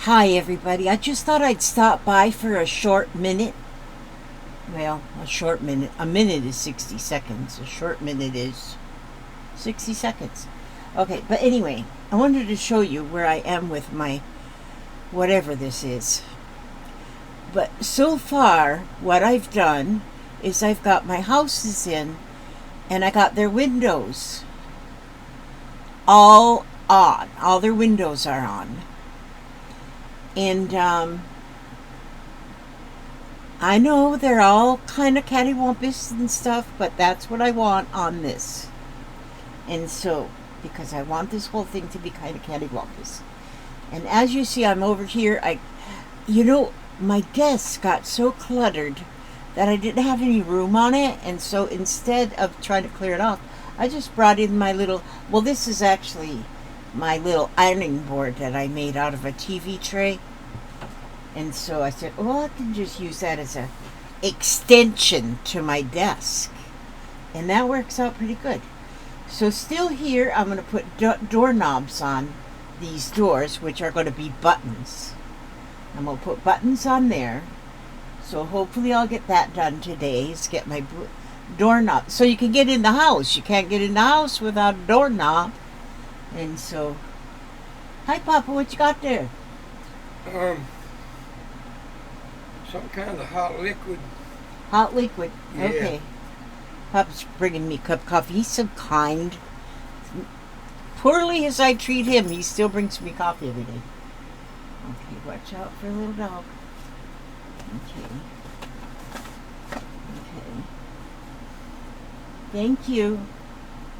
Hi everybody, I just thought I'd stop by for a short minute. Well, a short minute. A minute is 60 seconds. A short minute is 60 seconds. Okay, but anyway, I wanted to show you where I am with my whatever this is. But so far, what I've done is I've got my houses in and I got their windows all on. All their windows are on. And I know they're all kind of cattywampus and stuff, but that's what I want on this. And so, because I want this whole thing to be kind of cattywampus. And as you see, I'm over here. My desk got so cluttered that I didn't have any room on it. And so instead of trying to clear it off, I just brought in my little, well, this is actually my little ironing board that I made out of a TV tray. And so I said, well, I can just use that as a extension to my desk. And that works out pretty good. So still here, I'm going to put doorknobs on these doors, which are going to be buttons. I'm going to put buttons on there. So hopefully I'll get that done today, is get my doorknob. So you can get in the house. You can't get in the house without a doorknob. And so, hi Papa, what you got there? Some kind of hot liquid. Hot liquid. Yeah. Okay. Papa's bringing me a cup of coffee. He's so kind. Poorly as I treat him, he still brings me coffee every day. Okay, watch out for a little dog. Okay. Okay. Thank you.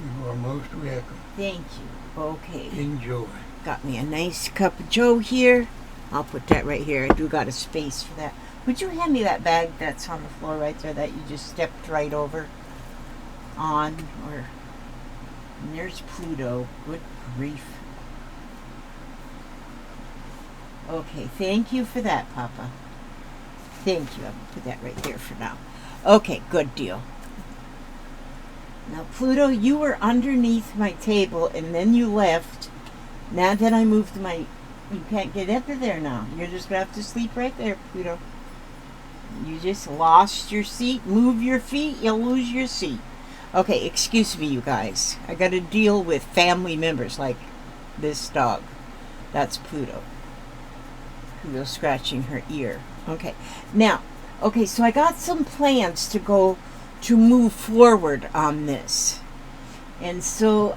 You are most welcome. Thank you. Okay. Enjoy. Got me a nice cup of joe here. I'll put that right here. I do got a space for that. Would you hand me that bag that's on the floor right there that you just stepped right over on? And there's Pluto. Good grief. Okay, thank you for that, Papa. Thank you. I'll put that right there for now. Okay, good deal. Now, Pluto, you were underneath my table and then you left. Now that I moved you can't get under there now. You're just going to have to sleep right there, Pluto. You just lost your seat. Move your feet, you'll lose your seat. Okay, excuse me, you guys. I got to deal with family members like this dog. That's Pluto. Pluto scratching her ear. Okay, now, so I got some plans to move forward on this. And so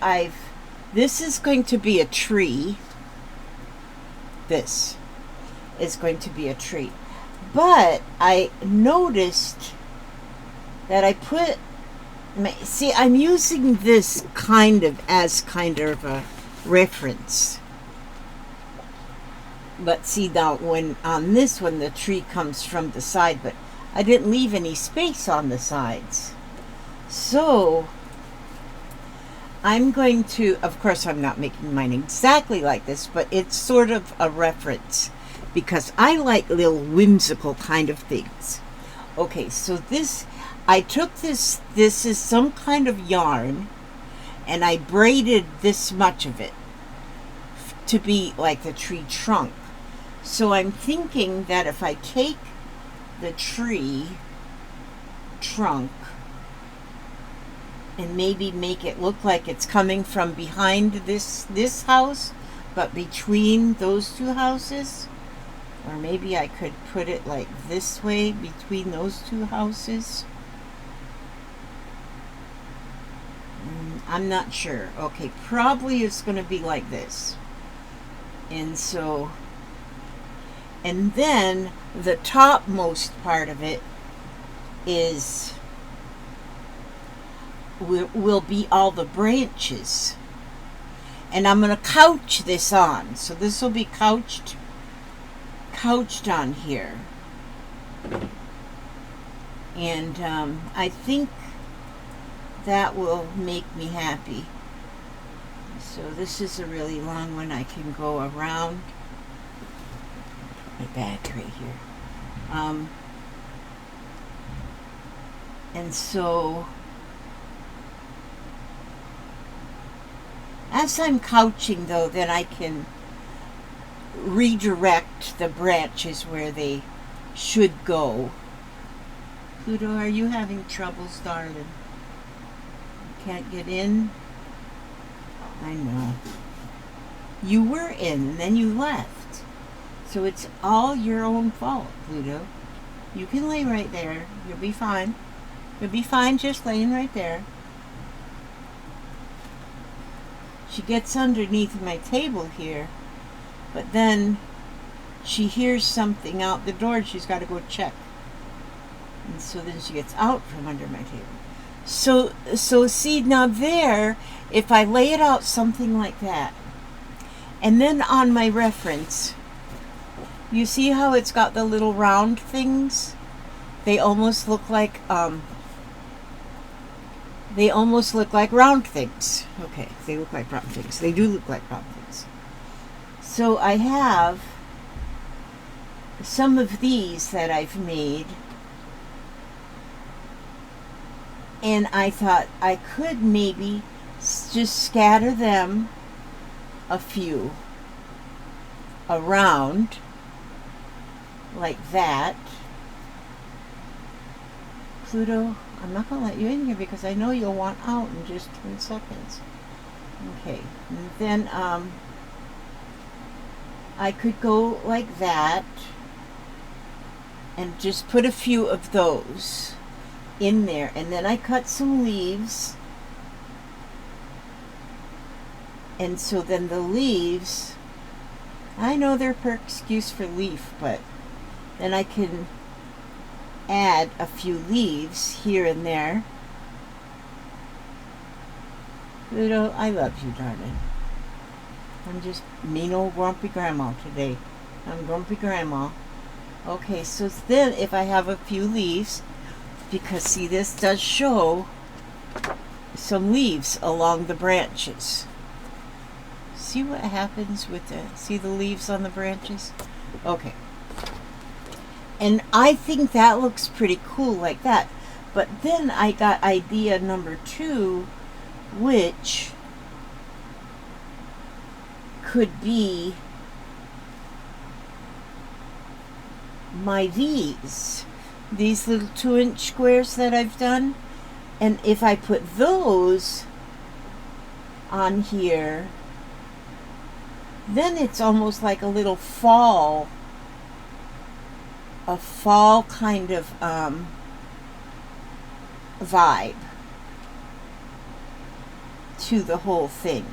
this is going to be a tree. This is going to be a tree. But I noticed that I'm using this as kind of a reference. But see, now when on this one the tree comes from the side, but I didn't leave any space on the sides. So I'm going to, of course I'm not making mine exactly like this, but it's sort of a reference because I like little whimsical kind of things. Okay, so I took this is some kind of yarn and I braided this much of it to be like the tree trunk. So I'm thinking that if I take the tree trunk and maybe make it look like it's coming from behind this house, but between those two houses, or maybe I could put it like this way between those two houses. I'm not sure. Okay, probably it's going to be like this. And so, and then the topmost part of it will be all the branches. And I'm going to couch this on. So this will be couched on here. And I think that will make me happy. So this is a really long one. I can go around. My bag right here. And so as I'm couching though, then I can redirect the branches where they should go. Pluto, are you having troubles, darling? Can't get in? I know. You were in, and then you left. So it's all your own fault, Pluto. You can lay right there. You'll be fine. You'll be fine just laying right there. She gets underneath my table here, but then she hears something out the door and she's got to go check. And so then she gets out from under my table. So see, now there, if I lay it out something like that, and then on my reference, you see how it's got the little round things? They almost look like round things. Okay, they look like round things. They do look like round things. So I have some of these that I've made, and I thought I could maybe just scatter them a few around like that. Pluto, I'm not going to let you in here because I know you'll want out in just 10 seconds. Okay, and then I could go like that and just put a few of those in there, and then I cut some leaves, and so then the leaves, I know they're per excuse for leaf, but then I can add a few leaves here and there. Pluto, I love you, darling. I'm just mean old grumpy grandma today. I'm grumpy grandma. Okay, so then if I have a few leaves, because see, this does show some leaves along the branches. See what happens with see the leaves on the branches? Okay. And I think that looks pretty cool like that. But then I got idea number 2, which could be these little 2-inch squares that I've done. And if I put those on here, then it's almost like a little fall kind of vibe to the whole thing.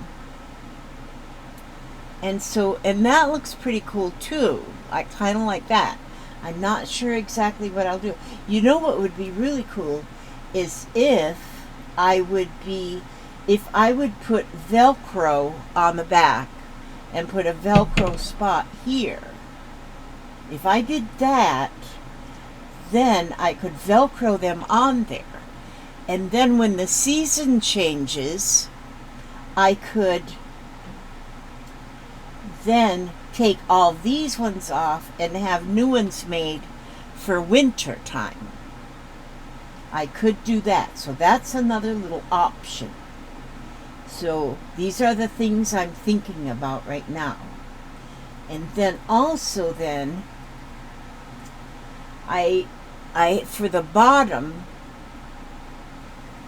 And that looks pretty cool too. I kind of like that. I'm not sure exactly what I'll do. You know what would be really cool is if I would put Velcro on the back and put a Velcro spot here. If I did that, then I could Velcro them on there. And then when the season changes, I could then take all these ones off and have new ones made for winter time. I could do that. So that's another little option. So these are the things I'm thinking about right now. And then also then I for the bottom,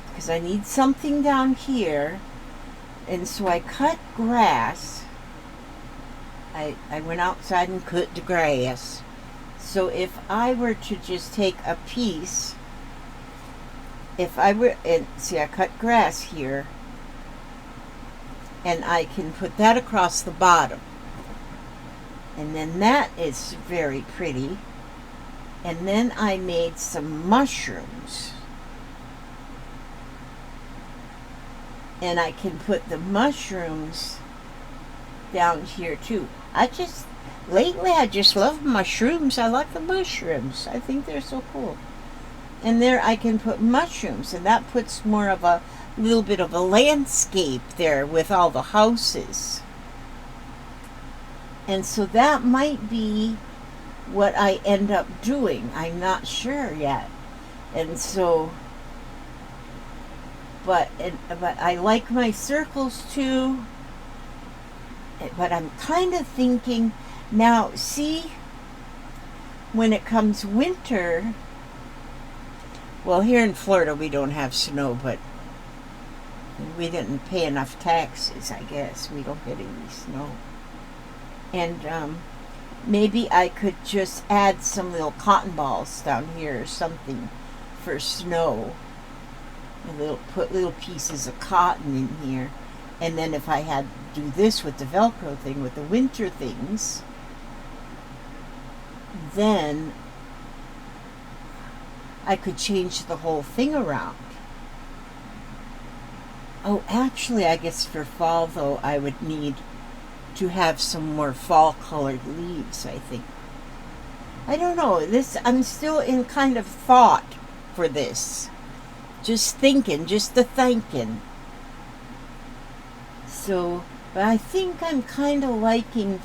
because I need something down here, and so I cut grass. I went outside and cut the grass. So if I were to just take a piece, see, I cut grass here, and I can put that across the bottom. And then that is very pretty. And then I made some mushrooms. And I can put the mushrooms down here too. Lately I just love mushrooms. I like the mushrooms. I think they're so cool. And there I can put mushrooms, and that puts more of a little bit of a landscape there with all the houses. And so that might be what I end up doing. I'm not sure yet. And so, but I like my circles too. But I'm kind of thinking Now, see, when it comes winter, well, here in Florida we don't have snow, but we didn't pay enough taxes, I guess. We don't get any snow. And maybe I could just add some little cotton balls down here or something for snow. Put little pieces of cotton in here. And then if I had to do this with the Velcro thing, with the winter things, then I could change the whole thing around. Oh, actually, I guess for fall, though, I would need to have some more fall-colored leaves, I think. I don't know. I'm still in kind of thought for this. Just thinking, just the thinking. So, but I think I'm kind of liking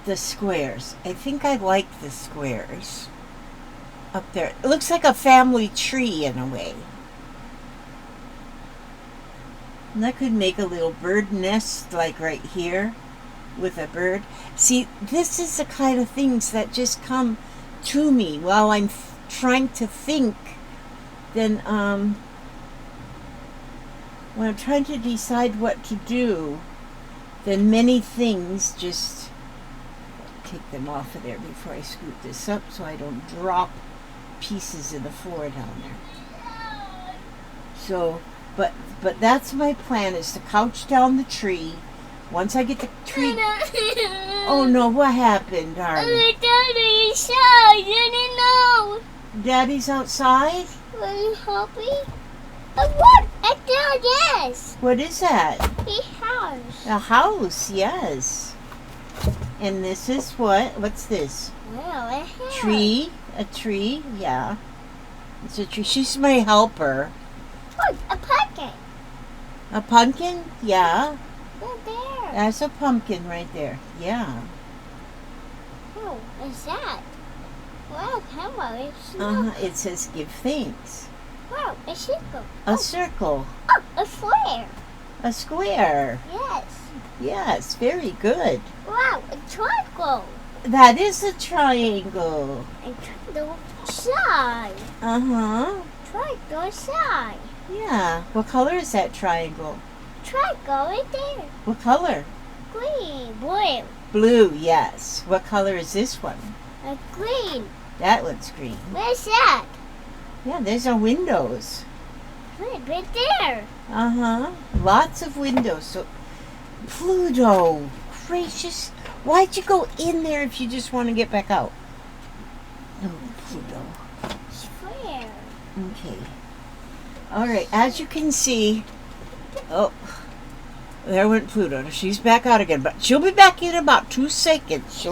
the squares. I think I like the squares up there. It looks like a family tree in a way. And I could make a little bird nest like right here with a bird. See, this is the kind of things that just come to me while I'm trying to think. Then when I'm trying to decide what to do, then many things just take them off of there before I scoot this up so I don't drop pieces in the floor down there. So, but that's my plan, is to couch down the tree. Once I get the tree... Oh no, what happened, darling? Daddy's outside. I didn't know. Daddy's outside? Will you help me? What? Yes. What is that? A house. A house, yes. And this is what? What's this? Well, a house. Tree? A tree? Yeah. It's a tree. She's my helper. Look, a pumpkin. A pumpkin? Yeah. Look there. That's a pumpkin right there. Yeah. Oh, what's that? Wow, hello. It's not. It says give thanks. Wow, a circle. A circle. Oh, a square. A square. Yes. Yes, very good. Wow, a triangle. That is a triangle. A triangle side. Uh-huh. Triangle side. Yeah. What color is that triangle? Triangle right there. What color? Green, blue. Blue, yes. What color is this one? A green. That one's green. Where's that? Yeah, there's our windows. Right there. Uh-huh. Lots of windows. So, Pluto, gracious. Why'd you go in there if you just want to get back out? Oh, Pluto. Square. Okay. All right, as you can see, oh, there went Pluto. She's back out again, but she'll be back in about 2 seconds.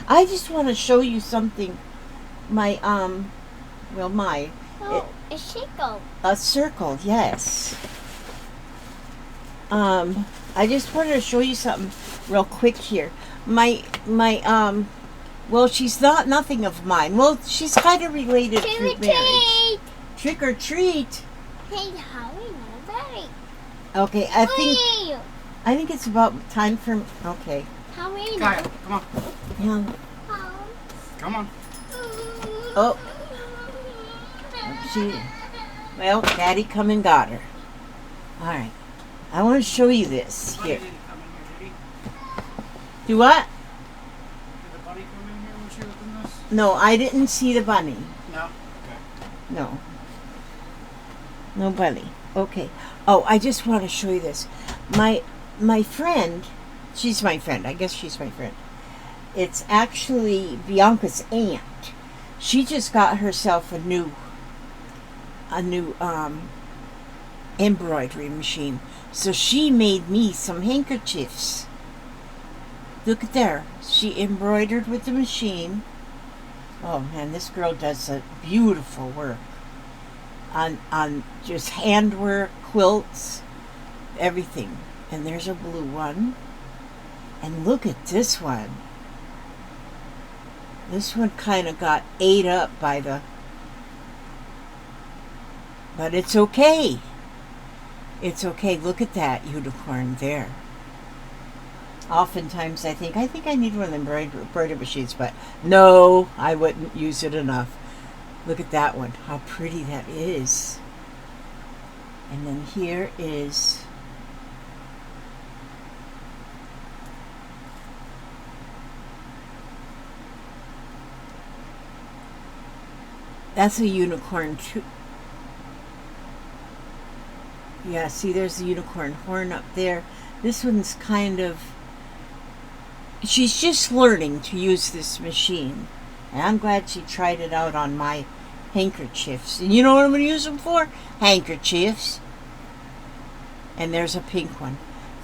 I just want to show you something. A circle. A circle, yes. I just wanted to show you something real quick here. Well, she's nothing of mine. Well, she's kind of related through marriage. Trick or treat. Hey, how we know that? Okay, I think it's about time for. Okay. How we know? Kyle, come on. Yeah. Come on. Oh. Well, Daddy come and got her. All right. I want to show you this here. Do what? Did the bunny come in here when she opened this? No, I didn't see the bunny. No. Okay. No. No bunny. Okay. Oh, I just want to show you this. My friend, she's my friend. I guess she's my friend. It's actually Bianca's aunt. She just got herself a new embroidery machine. So she made me some handkerchiefs. Look at there. She embroidered with the machine. Oh man, this girl does a beautiful work on just handwork, quilts, everything. And there's a blue one. And look at this one. This one kind of got ate up by the... But it's okay. It's okay. Look at that unicorn there. Oftentimes I think I need one of the embroidery machines, but no, I wouldn't use it enough. Look at that one, how pretty that is. And then here is that's a unicorn too. Yeah, see, there's the unicorn horn up there. This one's kind of, she's just learning to use this machine. And I'm glad she tried it out on my handkerchiefs. And you know what I'm going to use them for? Handkerchiefs. And there's a pink one.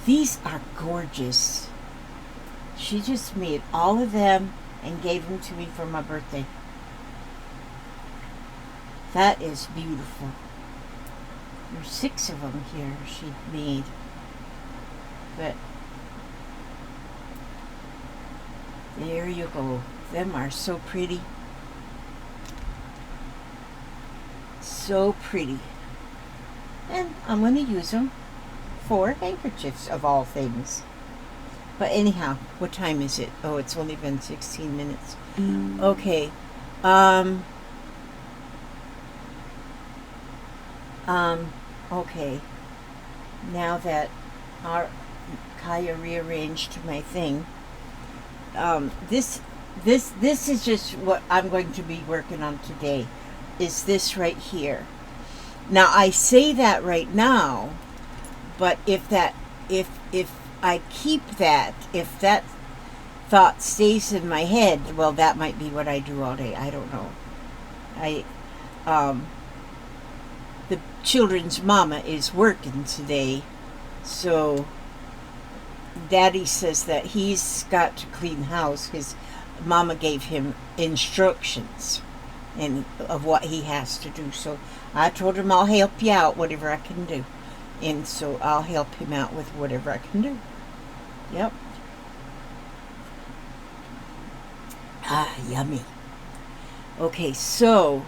These are gorgeous. She just made all of them and gave them to me for my birthday. That is beautiful. There's 6 of them here she made. But there you go. Them are so pretty. So pretty. And I'm going to use them for handkerchiefs of all things. But anyhow, what time is it? Oh, it's only been 16 minutes. Okay. Okay. Now that Kaya rearranged my thing, this is just what I'm going to be working on today, is this right here. Now I say that right now, but if I keep that, if that thought stays in my head, well, that might be what I do all day. I don't know. The children's mama is working today, so Daddy says that he's got to clean the house because Mama gave him instructions of what he has to do. So I told him I'll help you out, whatever I can do. And so I'll help him out with whatever I can do. Yep. Ah, yummy. Okay, so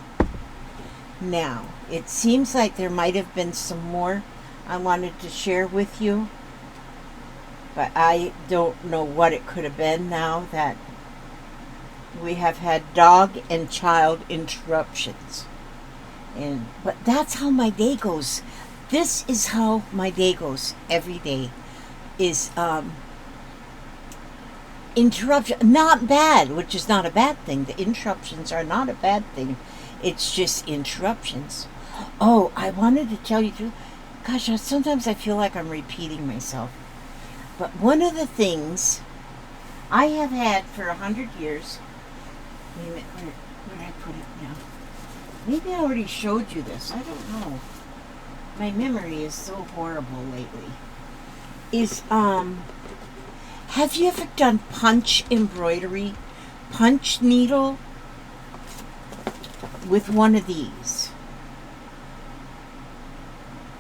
now it seems like there might have been some more I wanted to share with you, but I don't know what it could have been now that we have had dog and child interruptions. But that's how my day goes. This is how my day goes every day, is interruption. Not bad, which is not a bad thing. The interruptions are not a bad thing. It's just interruptions. Oh, I wanted to tell you too. Gosh, sometimes I feel like I'm repeating myself. But one of the things I have had for 100 years. Wait a minute, where did I put it now? Maybe I already showed you this. I don't know. My memory is so horrible lately. Have you ever done punch embroidery? Punch needle? With one of these.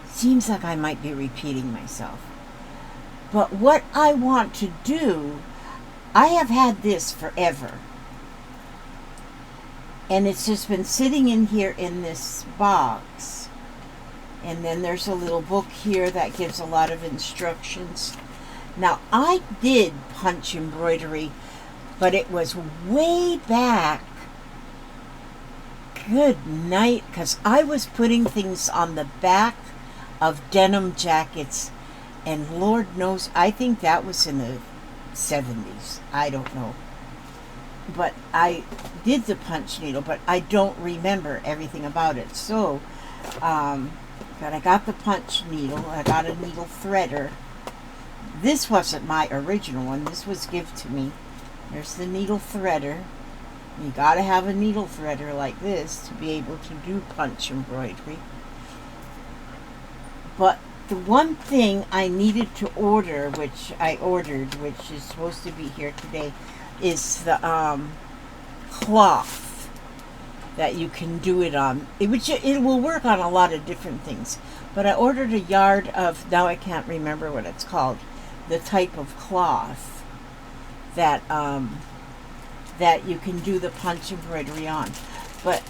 Seems like I might be repeating myself. But what I want to do, I have had this forever. And it's just been sitting in here in this box. And then there's a little book here that gives a lot of instructions. Now, I did punch embroidery, but it was way back. Good night, because I was putting things on the back of denim jackets, and Lord knows, I think that was in the 70s. I don't know. But I did the punch needle, but I don't remember everything about it. So, but I got the punch needle. I got a needle threader. This wasn't my original one. This was given to me. There's the needle threader. You gotta have a needle threader like this to be able to do punch embroidery. But the one thing I needed to order, which I ordered, which is supposed to be here today, is the cloth that you can do it on. It will work on a lot of different things. But I ordered a yard of, now I can't remember what it's called, the type of cloth that that you can do the punch embroidery on. But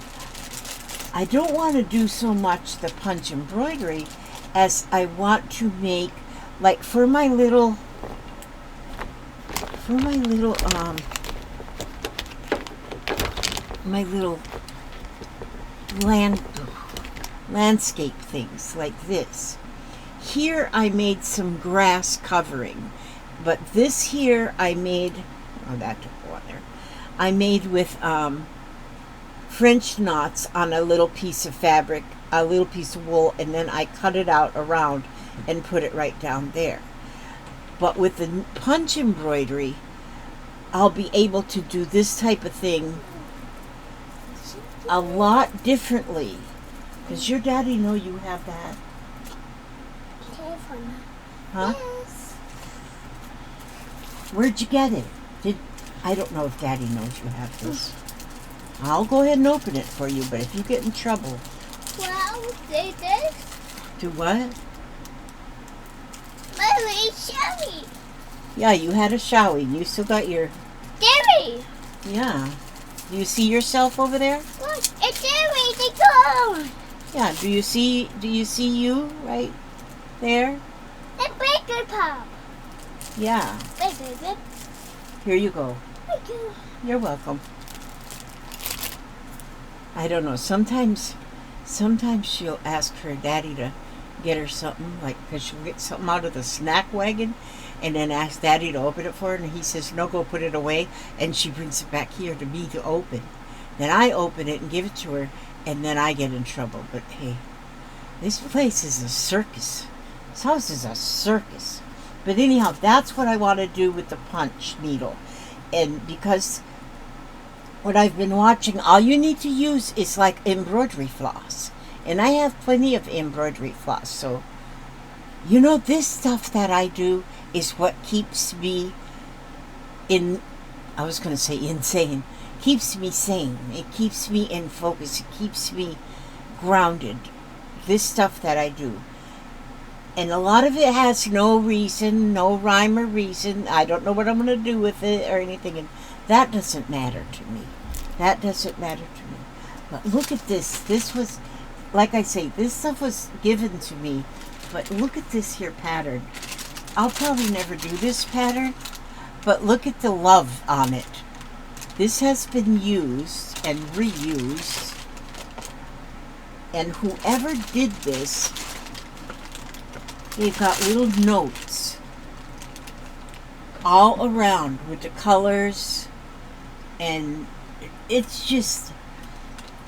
I don't want to do so much the punch embroidery as I want to make, like for my little for my little landscape things like this. Here I made some grass covering, but this here I made, oh, that took a while there. I made with French knots on a little piece of fabric, a little piece of wool, and then I cut it out around and put it right down there. But with the punch embroidery, I'll be able to do this type of thing a lot differently. Does your daddy know you have that? Huh? Yes. Where'd you get it? I don't know if Daddy knows you have this. I'll go ahead and open it for you, but if you get in trouble. Well, they did. Do what? Mommy, show me. Yeah, you had a showie. You still got your... Dairy. Yeah. Do you see yourself over there? Look, it's dairy. They go. Yeah. Do you see you right there? The baker pop. Yeah. Baker. Here you go. Thank you. You're welcome. I don't know. Sometimes she'll ask her daddy to get her something, like, because she'll get something out of the snack wagon and then ask daddy to open it for her, and he says, no, go put it away, and she brings it back here to me to open. Then I open it and give it to her, and then I get in trouble. But hey, this place is a circus. This house is a circus. But anyhow, that's what I want to do with the punch needle. And because what I've been watching, all you need to use is like embroidery floss. And I have plenty of embroidery floss. So, you know, this stuff that I do is what keeps me I was going to say insane. Keeps me sane. It keeps me in focus. It keeps me grounded. This stuff that I do. And a lot of it has no reason, no rhyme or reason. I don't know what I'm going to do with it or anything. And that doesn't matter to me. That doesn't matter to me. But look at this. This was, like I say, this stuff was given to me. But look at this here pattern. I'll probably never do this pattern. But look at the love on it. This has been used and reused. And whoever did this, they've got little notes all around with the colors, and it's just,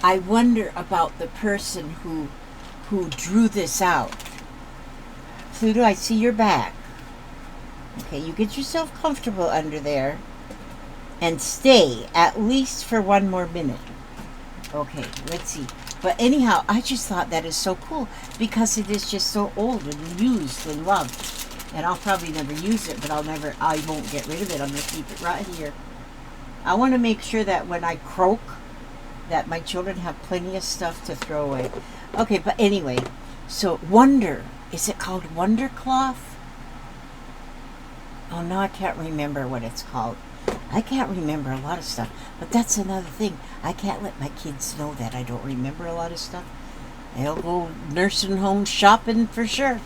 I wonder about the person who drew this out. Pluto, I see your back. Okay, you get yourself comfortable under there and stay at least for one more minute. Okay, let's see. But anyhow, I just thought that is so cool because it is just so old and used and loved. And I'll probably never use it, but I won't get rid of it. I'm going to keep it right here. I want to make sure that when I croak, that my children have plenty of stuff to throw away. Okay, but anyway, so Wonder. Is it called Wonder Cloth? Oh, no, I can't remember what it's called. I can't remember a lot of stuff, but that's another thing. I can't let my kids know that I don't remember a lot of stuff. They'll go nursing home shopping for sure.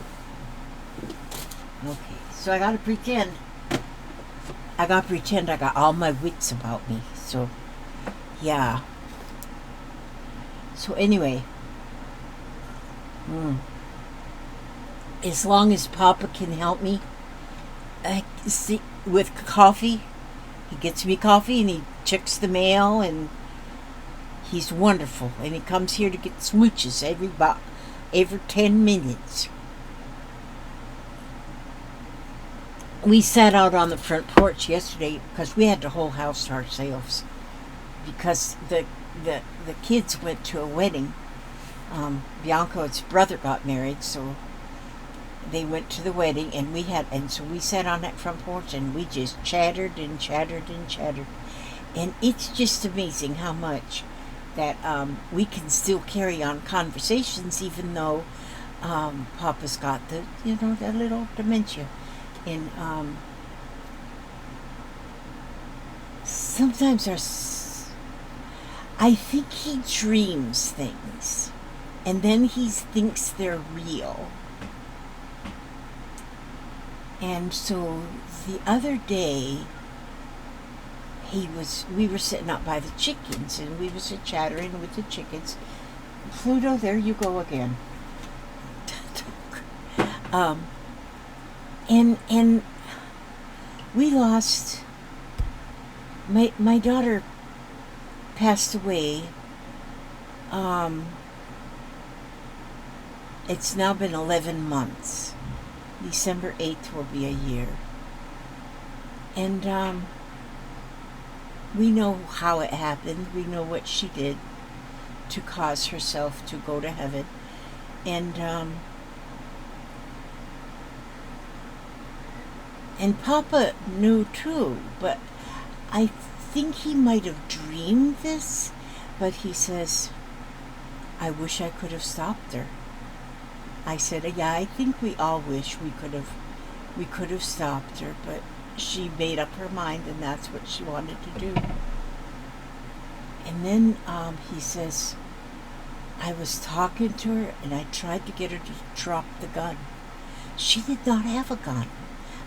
Okay, so I gotta pretend. I got all my wits about me. So, yeah. So anyway, as long as Papa can help me, I see with coffee. He gets me coffee and he checks the mail, and he's wonderful. And he comes here to get smooches every 10 minutes. We sat out on the front porch yesterday because we had the whole house to ourselves. Because the kids went to a wedding. Bianca's brother got married, so they went to the wedding, and so we sat on that front porch and we just chattered and chattered and chattered. And it's just amazing how much that we can still carry on conversations even though Papa's got the little dementia. And sometimes I think he dreams things and then he thinks they're real. And so the other day, we were sitting up by the chickens, and we was chattering with the chickens. Pluto, there you go again. And we lost, my daughter passed away. It's now been 11 months. December 8th will be a year. And we know how it happened. We know what she did to cause herself to go to heaven. And Papa knew too, but I think he might have dreamed this, but he says, I wish I could have stopped her. I said, yeah, I think we all wish we could have stopped her, but she made up her mind, and that's what she wanted to do. And then he says, I was talking to her, and I tried to get her to drop the gun. She did not have a gun.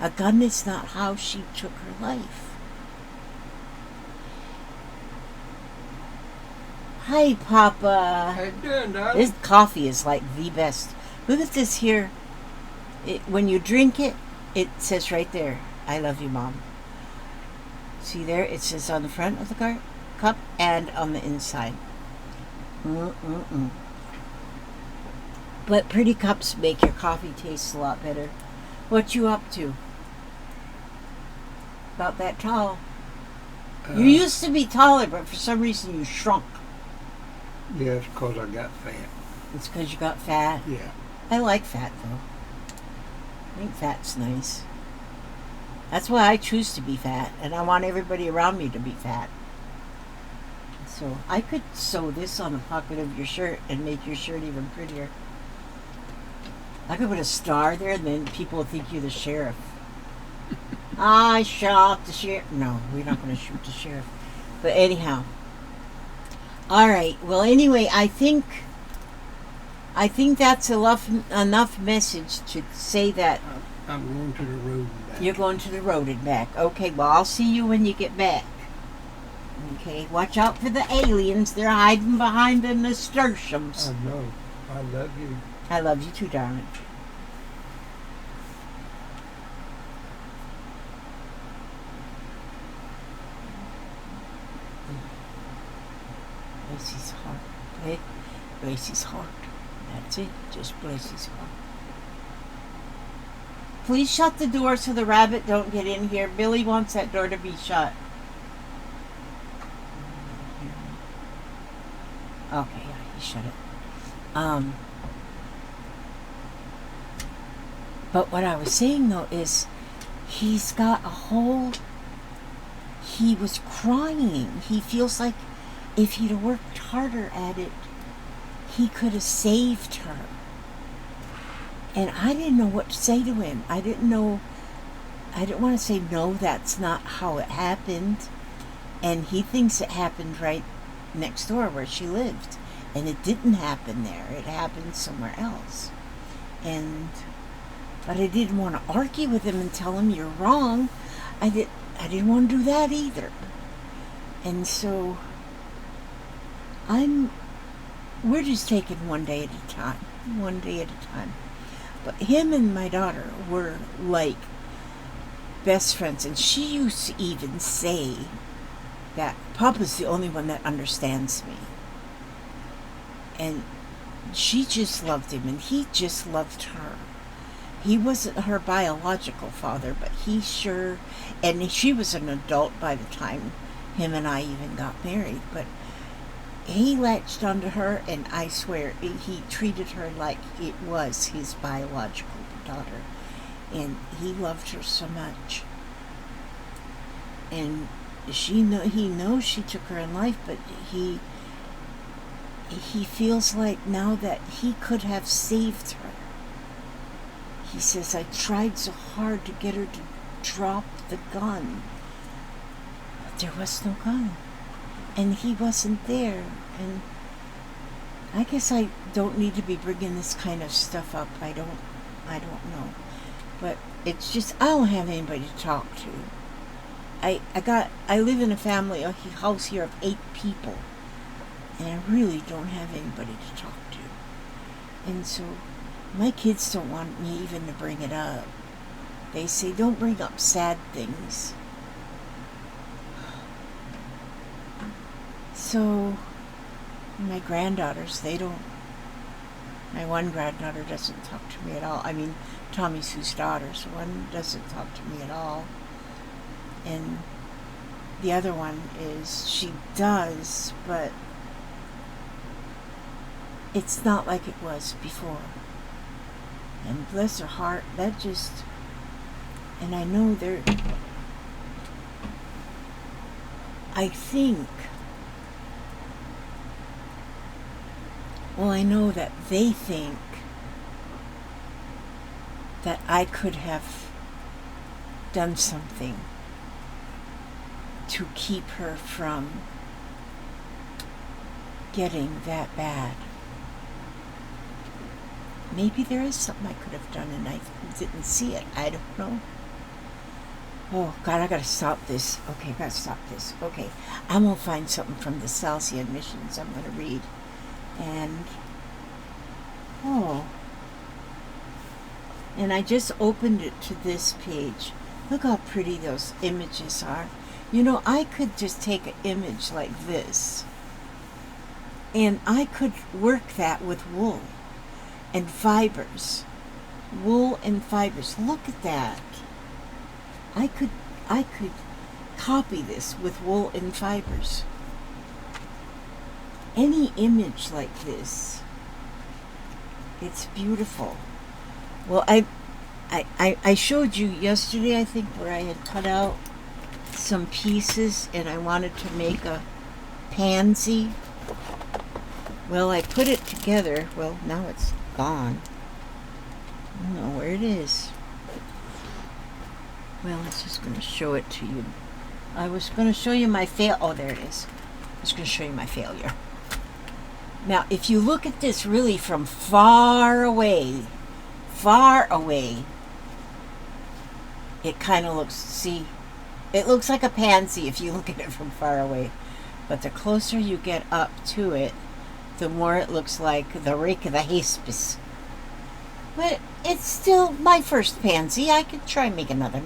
A gun is not how she took her life. Hi, Papa. How you doing, darling? This coffee is like the best. Look at this here. When you drink it, it says right there, I love you, Mom. See there? It says on the front of the cup and on the inside. But pretty cups make your coffee taste a lot better. What you up to? About that tall? You used to be taller, but for some reason you shrunk. Yeah, it's because I got fat. It's because you got fat. Yeah. I like fat, though. I think fat's nice. That's why I choose to be fat, and I want everybody around me to be fat. So I could sew this on the pocket of your shirt and make your shirt even prettier. I could put a star there, and then people would think you're the sheriff. I shot the sheriff. No, we're not going to shoot the sheriff. But anyhow. All right. Well, anyway, I think that's enough message to say that I'm going to the road and back. you're going to the road and back. Okay, well, I'll see you when you get back. Okay, watch out for the aliens. They're hiding behind the nasturtiums. I know. I love you. I love you too, darling. Bless his heart. Okay? Bless his heart. That's it. Just bless his heart. Please shut the door so the rabbit don't get in here. Billy wants that door to be shut. Okay, yeah, he shut it. But what I was saying though is he's got a whole, he was crying. He feels like if he'd worked harder at it, he could have saved her. And I didn't know what to say to him. I didn't want to say, no, that's not how it happened. And he thinks it happened right next door where she lived. And it didn't happen there. It happened somewhere else. But I didn't want to argue with him and tell him you're wrong. I didn't want to do that either. And so we're just taking one day at a time. One day at a time. But him and my daughter were like best friends. And she used to even say that Papa's the only one that understands me. And she just loved him, and he just loved her. He wasn't her biological father, but he sure, and she was an adult by the time him and I even got married, but he latched onto her, and I swear he treated her like it was his biological daughter, and he loved her so much. And he knows she took her in life, but he feels like now that he could have saved her. He says, I tried so hard to get her to drop the gun, but there was no gun, and he wasn't there. And I guess I don't need to be bringing this kind of stuff up. I don't know, but it's just I don't have anybody to talk to. I live in a house here of 8 people, and I really don't have anybody to talk to. And so my kids don't want me even to bring it up. They say, don't bring up sad things. So my granddaughters, my one granddaughter doesn't talk to me at all. I mean, Tommy Sue's daughter, so one doesn't talk to me at all. And the other one she does, but it's not like it was before. And bless her heart, and I know I know that they think that I could have done something to keep her from getting that bad. Maybe there is something I could have done and I didn't see it. I don't know. Oh, God, I gotta stop this. Okay, I gotta stop this. Okay, I'm gonna find something from the Salesian Missions I'm gonna read. And I just opened it to this page. Look how pretty those images are. You know, I could just take an image like this, and I could work that with wool and fibers. Wool and fibers. Look at that. I could copy this with wool and fibers. Any image like this. It's beautiful. Well, I showed you yesterday, I think, where I had cut out some pieces and I wanted to make a pansy. Well, I put it together. Well, now it's gone. I don't know where it is. Well, I was just going to show it to you. I was going to show you my oh, there it is. I was going to show you my failure. Now, if you look at this really from far away, it kind of looks, it looks like a pansy if you look at it from far away. But the closer you get up to it, the more it looks like the rake of the haspis. But it's still my first pansy. I could try and make another.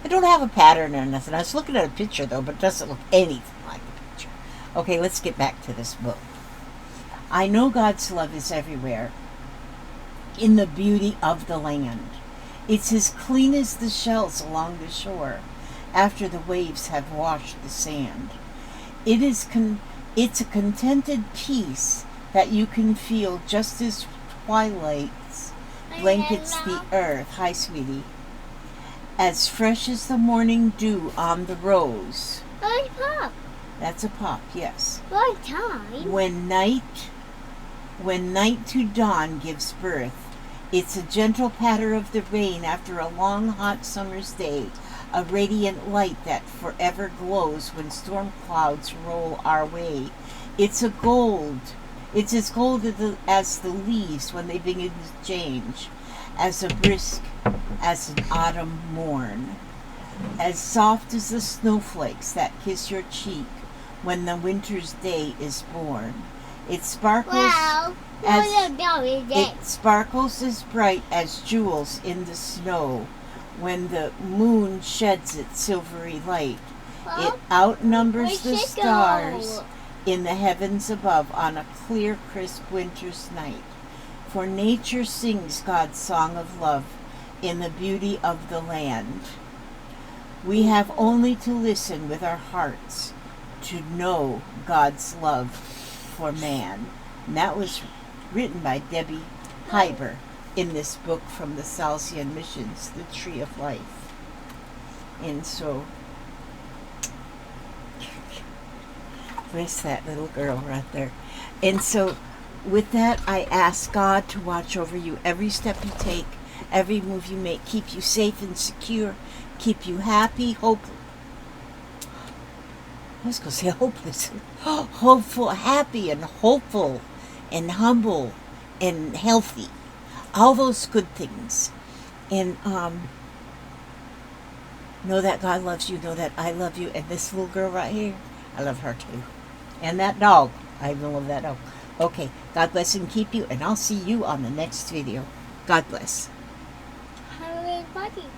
I don't have a pattern or nothing. I was looking at a picture, though, but it doesn't look anything like the picture. Okay, let's get back to this book. I know God's love is everywhere, in the beauty of the land. It's as clean as the shells along the shore after the waves have washed the sand. It's a contented peace that you can feel just as twilight blankets the earth. Hi, sweetie. As fresh as the morning dew on the rose. Where's Pop? That's a pop, yes. What time? When night to dawn gives birth, it's a gentle patter of the rain after a long hot summer's day, a radiant light that forever glows when storm clouds roll our way. It's as gold as the leaves when they begin to change, as brisk as an autumn morn, as soft as the snowflakes that kiss your cheek when the winter's day is born. It sparkles as bright as jewels in the snow when the moon sheds its silvery light. It outnumbers the stars in the heavens above on a clear, crisp winter's night. For nature sings God's song of love in the beauty of the land. We have only to listen with our hearts to know God's love for man. And that was written by Debbie Hyber in this book from the Salesian Missions, The Tree of Life. And so, where's that little girl right there? And so, with that, I ask God to watch over you every step you take, every move you make, keep you safe and secure, keep you happy, I was going to say hopeless. Hopeful, happy and hopeful and humble and healthy. All those good things. And Know that God loves you. Know that I love you. And this little girl right here, I love her too. And that dog. I even love that dog. Okay. God bless and keep you. And I'll see you on the next video. God bless. Hello, everybody.